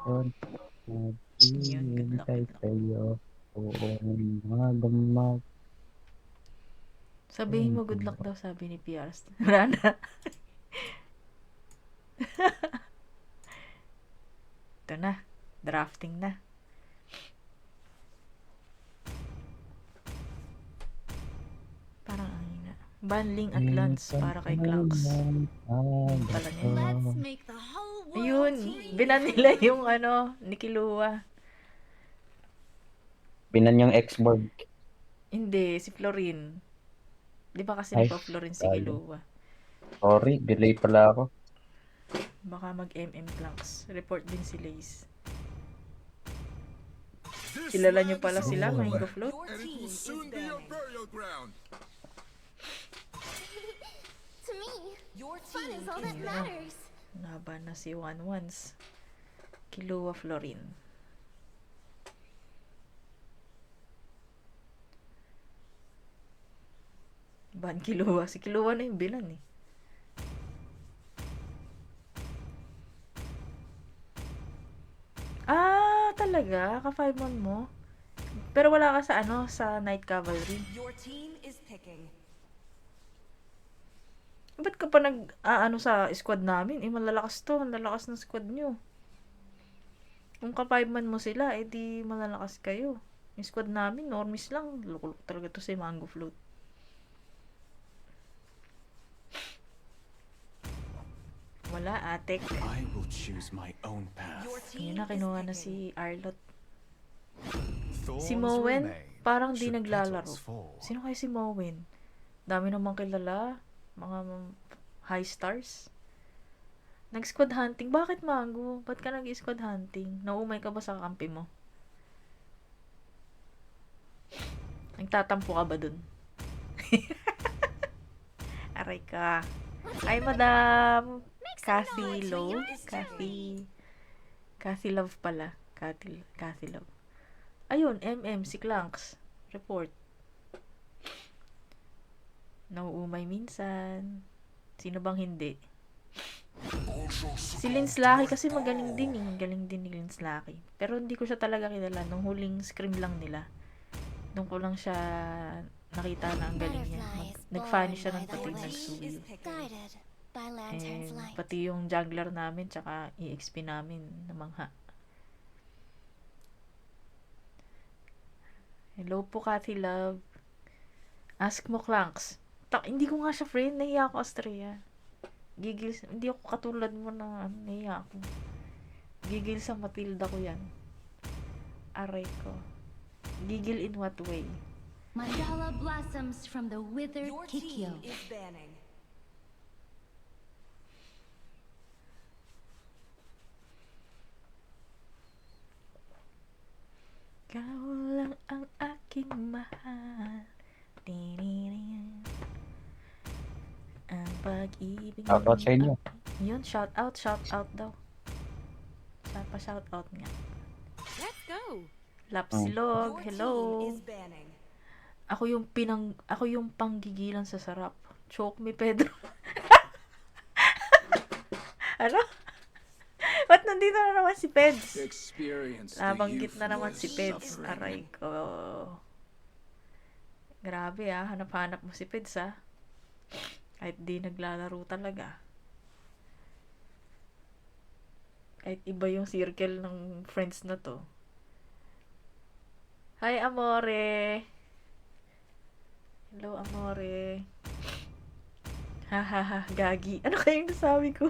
Yun, Yun, good luck, naghihintay good luck. sa'yo. Oo, mga damag. Sabihin mo good luck daw, sabi ni PRs. Wala na. Ito na. Drafting na. Parang ang hina. Banling at Lance para kay Clanks. Yun pala niya. Let's make the whole Ayun. world team. Binan nila yung ano, ni Kilua. Binan yung ex-board. Hindi, si Florin. Di ba kasi Ay, nagpa-Florin si sayang. Kilua? Sorry, delay pala ako. Baka mag-MM Clanks. Report din si Lace. Kilala nyo pala sila, Oh. Mango Float? Your And it team will is soon be your banning. burial ground. To me, Your fun team is all is that Yeah. matters. Laban na si One Ones. Kilua Florin. Ban Kilua. Si Kilua na yung binan eh. Ah, talaga? Ka-5-1 mo? Pero wala ka sa ano, sa Night Cavalry. Your team is picking. Ba't ka pa ano sa squad namin? Eh, malalakas to. Ang lalakas ng squad nyo. Kung ka-5-man mo sila, eh di malalakas kayo. Yung squad namin, normies lang. Lukulok talaga to si Mango Float. Wala, Atek. I will choose my own path. Your team Yun na, is kinuha na picking. si Arlot. Thorns Si Mowen, remain, parang di should naglalaro. petals fall. Sino kaya si Mowen? Dami namang kilala. Mga high stars. Nag-squad hunting. Bakit, Mango? Ba't ka nag-squad hunting? Naumay ka ba sa kampi mo? Nagtatampo ka ba dun? Aray ka. Ay, madam. Cathy Low. Cathy Love pala. Cathy Love. Ayun, si Clanks. Report. Nauumay minsan. Sino bang hindi? Si Lins Lucky kasi magaling din eh. Galing din ni Lins Lucky. Pero hindi ko siya talaga kilala. Nung huling scrim lang nila. Doon ko lang siya nakita na ang galing niya. Nag-funny siya ng pati Your team is nagsuyo. picking. Guided by lantern's And light. pati yung juggler namin tsaka EXP namin namangha. Hello po, Cathy Love. Ask mo, Clanks. Hindi ko nga siya friend. Nahiya ako, Astrea. Gigil. Hindi ako katulad mo na nahiya ako. Gigil sa Matilda ko yan. Aray ko. Gigil in what way? Mandala blossoms from the withered Your Kikyo. team is banning. Ikaw lang ang aking mahal. Tinirin. Ang pag-ibig Shoutout sa inyo. Yun, shout out daw. Shout out nga. Let's go. Lapsilog, Your hello. team is banning. Ako yung panggigilan sa sarap. Choke me, Pedro. Ano? Ba't nandito na naman si Peds? Experience the Nabanggit na naman si youthful Peds. suffering. Aray ko. Grabe ah, hanap-hanap mo si Peds ah. Kahit di naglalaro talaga. Kahit iba yung circle ng friends na to. Hi, Amore! Hello, Amore. Hahaha, gagi. Ano kayong nasabi ko?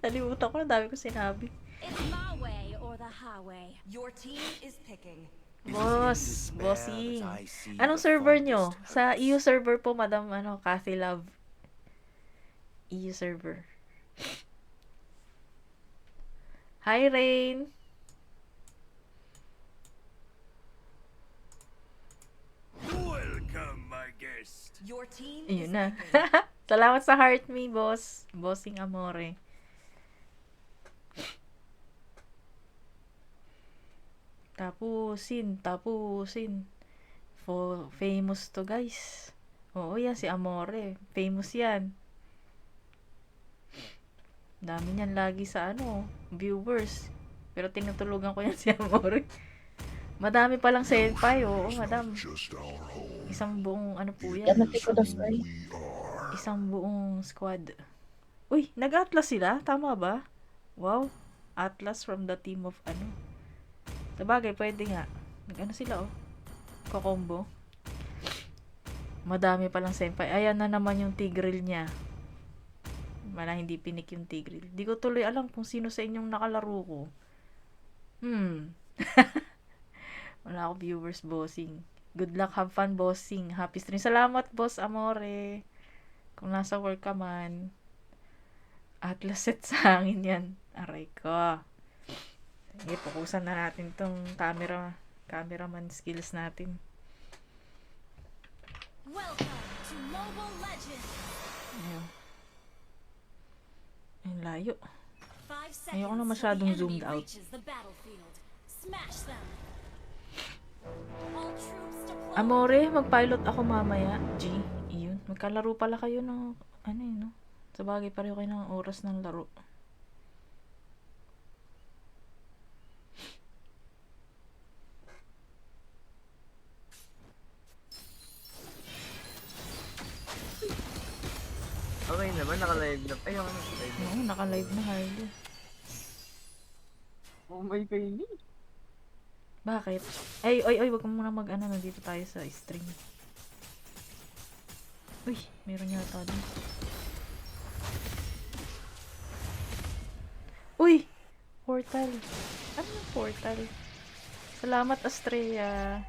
Nalimutan ko, ang dami ko sinabi. It's my way or the highway. Your team is picking. Boss, Despair bossing. that I see Anong the server nyo? fondest Sa hopes. EU server po, Madam Cathy Love. EU server. Hi, Rain. Welcome, my guest. Your team Ayun is na. picking. Salamat sa heart me, boss. Bossing Amore. Tapusin. Famous to, guys. Oo, yan si Amore. Famous yan. Dami niyan lagi sa viewers. Pero tinutulugan ko yan si Amore. Madami palang senpai, oo, madam. Isang buong, ano po yan? Yan, natin ko Astray. Isang buong squad. Uy, nag-Atlas sila? Tama ba? Wow. Atlas from the team of, ano. Sabagay, pwede nga. Nag-ano sila, oh. Kokombo. Madami palang senpai. Ayan na naman yung Tigreal niya. Wala, hindi pinik yung Tigreal. Di ko tuloy alam kung sino sa inyong nakalaro ko. Wala ako viewers, bossing. Good luck, have fun, bossing. Happy stream. Salamat, boss Amore. Kung nasa work ka man. Atlas set sa hangin yan. Aray ko. Sige, pukusan na natin tong cameraman skills natin. Welcome to Mobile Legends. Ayun. Ayun, layo. 5 seconds. Ayoko na masyadong till the zoomed enemy out. reaches the battlefield. Smash them. All troops deployed. Amore, mag-pilot ako mamaya. G, iyon. Magkalaro pala kayo ng, ano yun, no? Sabagay, pareho kayo ng oras ng laro. Okay naman, naka-live na. Ay, ako naka-live na. Oo, naka-live na Harley. Oh my God. Bakit? Ay, wag mo muna mag-ano, nandito tayo sa stream. Uy, meron yata doon. Uy! Portal. Ano yung portal? Salamat, Astrea.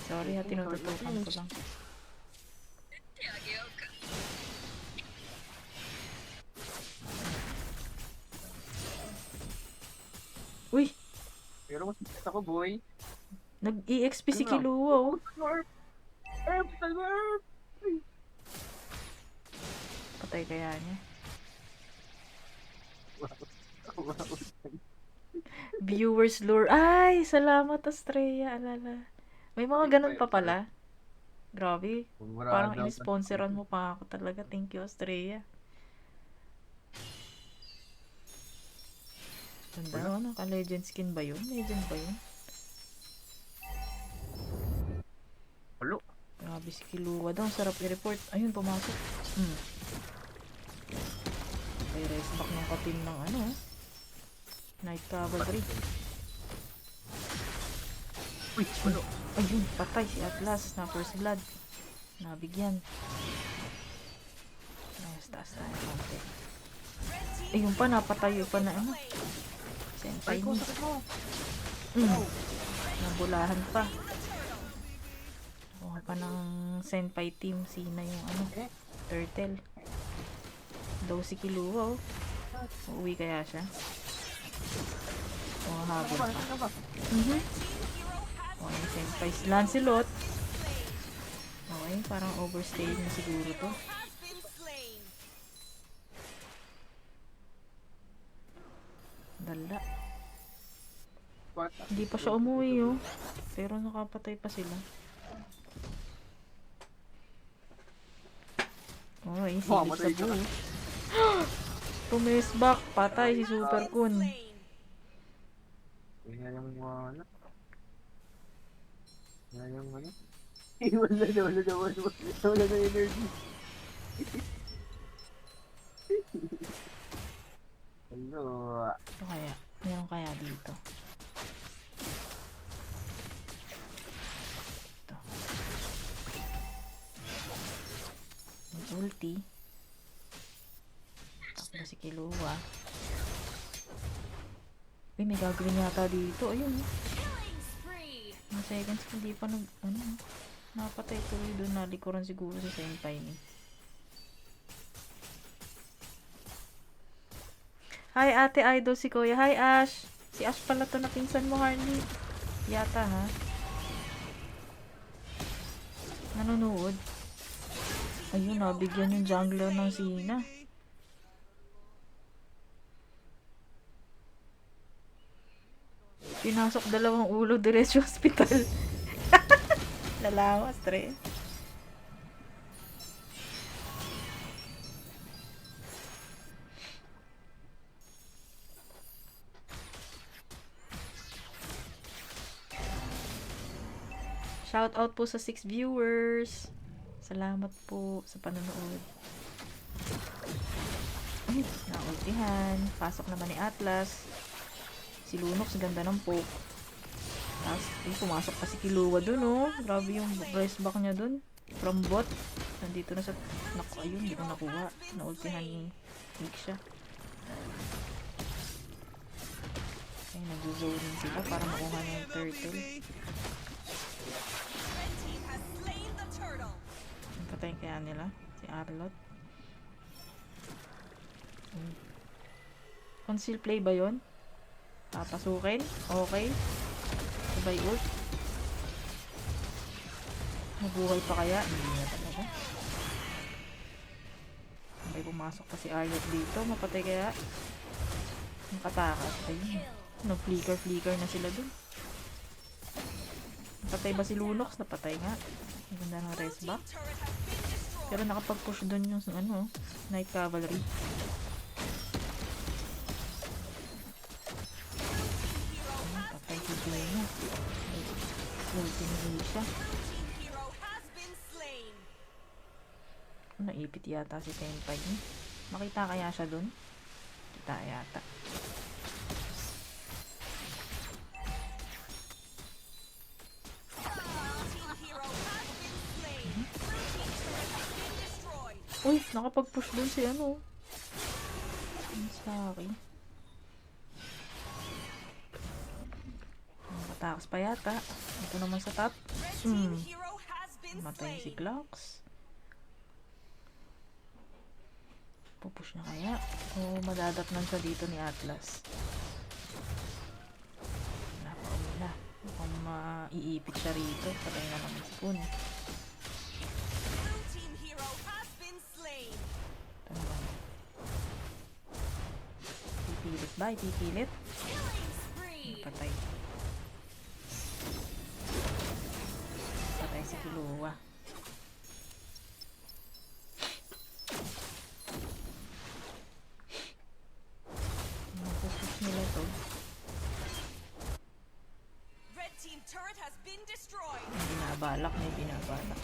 Sorry ha, tinututukan ko lang. Uy! Pero mas best ako, boy. Nag-EXP si Killua, oh. Patay kaya niya. Viewers lure. Ay, salamat, Astrea. Alala. May mga ganun pa pala. Grabe. Parang in-sponsoran mo pa ako talaga. Thank you, Astrea. Ganda, ano? Ka-legend skin ba yun? Legend ba yun? Halo. Grabe si Killua daw. Sarap i-report. Ayun, pumasok. Okay, race back ng ka-team ng ano. Night Cavalry. Uy, halo. Ayun, patay si Atlas na first blood. Nabigyan. Ayos, taas tayo konti. Ayun pa, napatayo pa na ano. Senpai ni. Nabulahan pa. Kuha pa ng senpai team. Sina yung ano, turtle. Daw si Killua, oh. Uuwi kaya siya? O, habol pa. O, yung senpai si Lancelot. Okay, parang overstay na siguro to. Dala. Hindi pa siya umuwi, oh. Pero nakapatay pa sila. Okay, silip sa buo. Tumis back. Patay si Super Kun. Kaya yung wala. Kaya yung ano. Wala na energy. Hello. Ito kaya? Meron kaya dito? Ito. May ulti. Tapos si Killua. Uy, may gagawin yata dito. Ayun. Killing spree. Mga seconds hindi pa ano, napatay tuloy doon. Nalikuran siguro si senpai ni. Hi, ate idol si Kuya. Hi, Ash. Si Ash pala to na pinsan mo, Harley. Yata, ha? Nanonood. Ayun, nabigyan yung jungler ng Sina. Pinasok dalawang ulo diretso hospital. Lalawas, tre. Shout out po sa 6 viewers. Salamat po sa panonood. Ay, naultihan. Pasok naman ni Atlas. Si Lunox, ganda ng poke. Tapos, pumasok pa si Killua dun, oh. Grabe yung press back niya dun. From bot. Nandito na sa... Naku, ayun, hindi ko nakuha. Naultihan yung weak siya. Ay, nag-zoning sila para makuha niya yung turtle. Red team has slain the turtle. Patayin kaya nila si Arlot. Conceal play ba yon? Papasukin? Okay. Sabay ult. Nabuhay pa kaya? Hindi na talaga. Sabay pumasok pa si Arlot dito. Mapatay kaya? Nakatakas. Ayun. Nag-flicker na sila dun. Napatay ba si Lunox? Napatay nga. Ang ganda ng rest back. Pero nakapag-push dun yung ano, Night Cavalry. Patay si Gina. Ultimate siya. Hero has been slain. Naipit yata si Senpai niya. Makita kaya siya dun? Kita yata. Team hero has been slain. Team turret has been destroyed. Uy, nakapag-push dun si ano. Ang saki. Nakatakas pa yata. Ito naman sa top. Red team hero has been Matay si slain. Clocks. Pupush na kaya? O madadatnan siya dito ni Atlas? Wala pa umila. Mukhang maiipit siya rito. Patay na naman si Kun. Blue team hero has been slain. Ito naman. Pipilit ba? Ipipilit? Killing spree. Patay. Patay si Killua. Napupush nila to. Red team turret has been destroyed. May binabalak, may binabalak.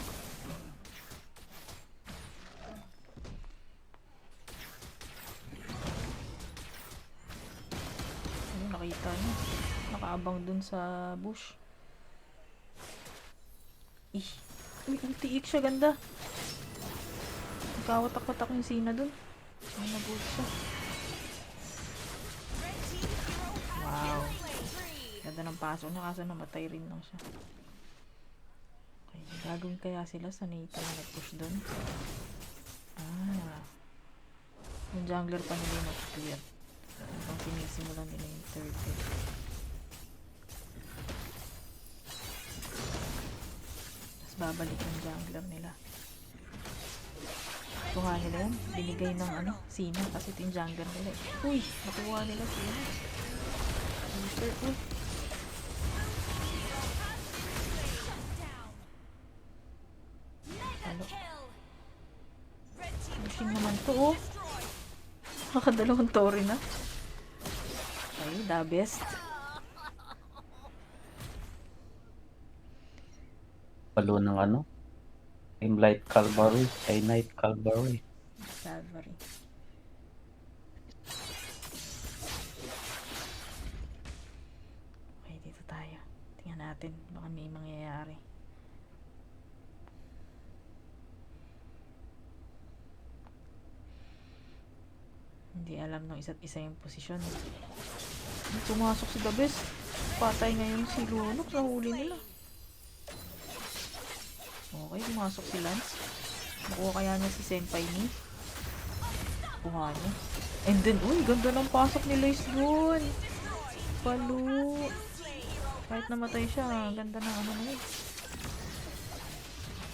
Ano, nakita niyo? Nakaabang dun sa bush. Ih, uy, ulti siya, ganda. Nagkawatak-watak yung Sina dun. Ay, nag-ult siya. Red team hero has Wow. Spree. Ganda ng paso niya, kaso namatay rin lang siya. Okay, gagawin kaya sila sa Nita na nag-push dun? Ah. Yung jungler pa nila yung nag-clear. Habang sinisimulan nila yung third hit. Tapos babalik yung jungler nila. Kuha nila yan. Binigay ng ano, Sina kasi ito yung jungler nila. Uy! Nakuha nila Sina. Uy! Down. Mega Ano? kill. Red team Pushing naman to, oh. destroyed. Nakadalawang tori na. Ay, the best. Palo ng ano? Team Light Calvary. Ay, Night Calvary. Salvary. Okay, dito tayo. Tingnan natin. Baka may mangyayari. Hindi alam ng isa't isa yung posisyon. Pumasok si The Best. Patay ngayon si Lunox. Nahuli nila. Okay, pumasok si Lance. Nakuha kaya niya si Senpai ni. Kuha niya. And then, uy, ganda ng pasok ni Lace dun. Palo. Kahit namatay siya, ganda ng ano na yun.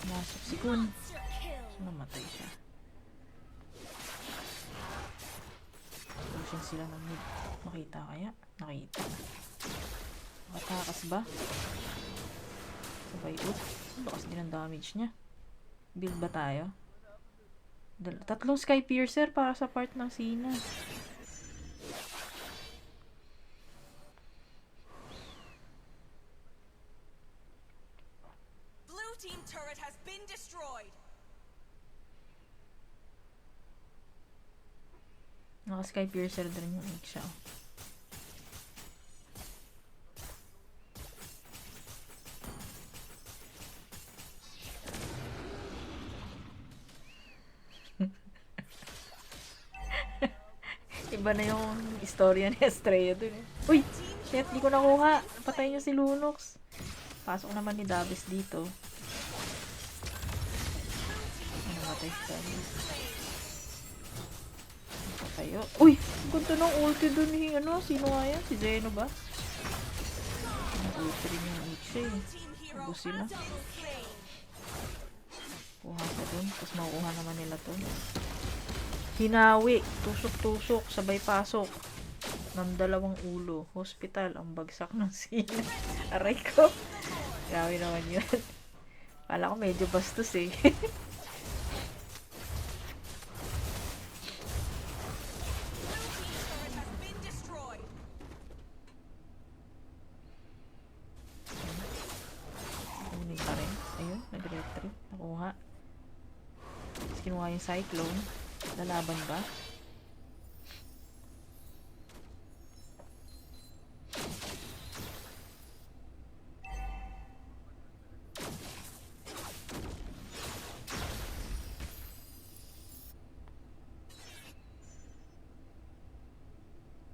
Pumasok si Kun. Monster kill. Namatay siya. Pushing sila ng mid. Makita kaya? Nakita. Makatakas ba? Sabay ut. Lakas din ang damage niya. Build ba tayo? Tatlong Sky Piercer para sa part ng Sina. Naka-sky piercer din yung egg siya. Iba na yung istorya ni Estrella dun eh. Uy! Shit, di ko nakuha. Patay niyo si Lunox. Pasok naman ni Davis dito. Ano matay si Davis? Patayo. Uy! Ang ganda ng ulti dun ni ano? Sino nga yan? Si Zeno ba? Ang ulti rin yung Ichi eh. Team hero Ubus sila. has double slain. Kuha ko dun. Tapos makukuha naman nila to. Hinawi. Tusok-tusok. Sabay pasok. Ng dalawang ulo. Hospital. Ang bagsak ng sina. Aray ko. Grabe naman yun. Kala ko medyo bastos eh. Turret has been destroyed. Kunin pa rin. Ayun. Nag-retry. Nakuha. Tapos kinuha yung Cyclone. Lalaban ba?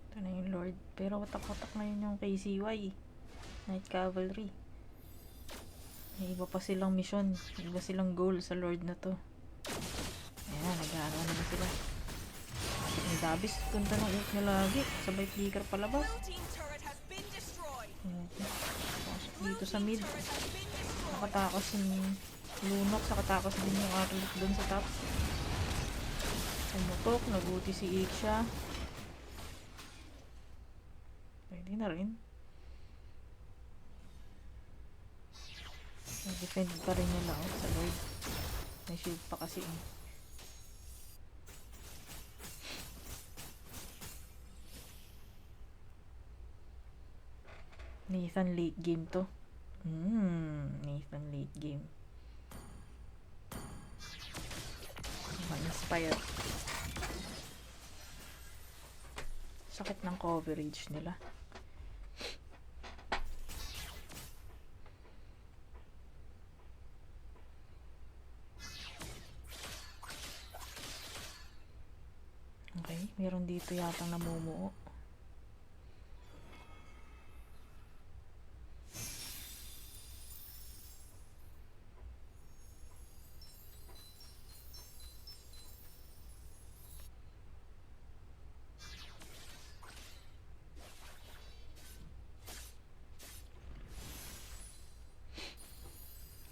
Ito na yung Lord. Pero watak-watak na yun yung KCY. Night Cavalry. May iba pa silang mission. May iba silang goal sa Lord na to. Ayan, nag-aaral na sila. May Davis. Ganda ng ult niya lagi. Sabay flicker palabas. Blue team turret has been destroyed. Pasok dito sa mid. Turret has been destroyed. Nakatakos yung Lunox. Nakatakos din yung Arlit dun sa top. Pumutok. Naguti si Iksha. Pwede na rin. Nag-defend pa rin nila sa Lord. May shield pa kasi eh. Nathan late game to. Nathan late game. Ma-inspire. Sakit ng coverage nila. Okay, meron dito yatang namumuo.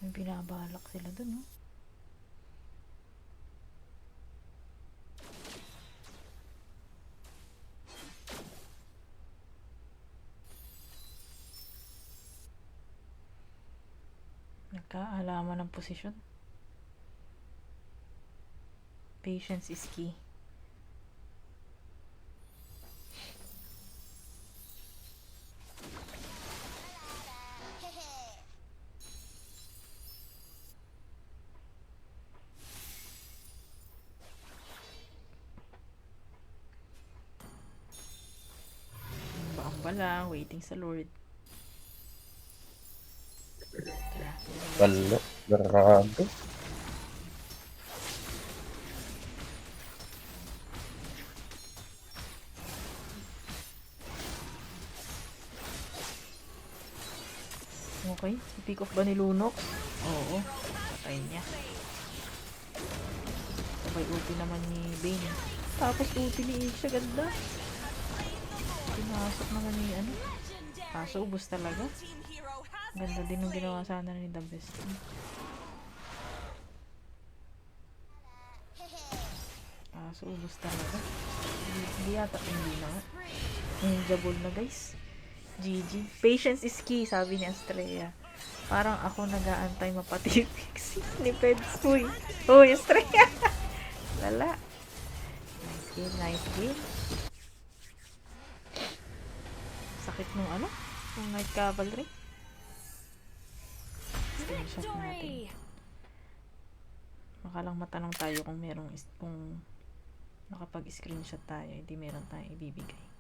May binabalak sila dun, no? Nagkaalaman ng posisyon. Patience is key. Bamba lang, waiting sa Lord. Tara. Walo. Grabe. Okay, pick off ba ni Lunox? Oo, patay niya. Sabay ulti naman ni Bane. Tapos ulti ni Isha, ganda. Pinasok naman ni ano. Kaso ubos talaga. Team hero has Ganda din yung ginawa sana ni The Best. Kaso ubos talaga. Hindi yata, hindi na nga. Ninja ball na guys. GG. Patience is key, sabi ni Estrella. Parang ako nag-aantay mapati yung pixie ni Peds. Uy! Uy, Estrella! Lala. Nice game, nice game. Sakit nung ano? Nung Night Cavalry. Screenshot natin. Victory! Baka lang matanong tayo kung merong kung Nakapag-screenshot tayo, hindi meron tayong ibibigay.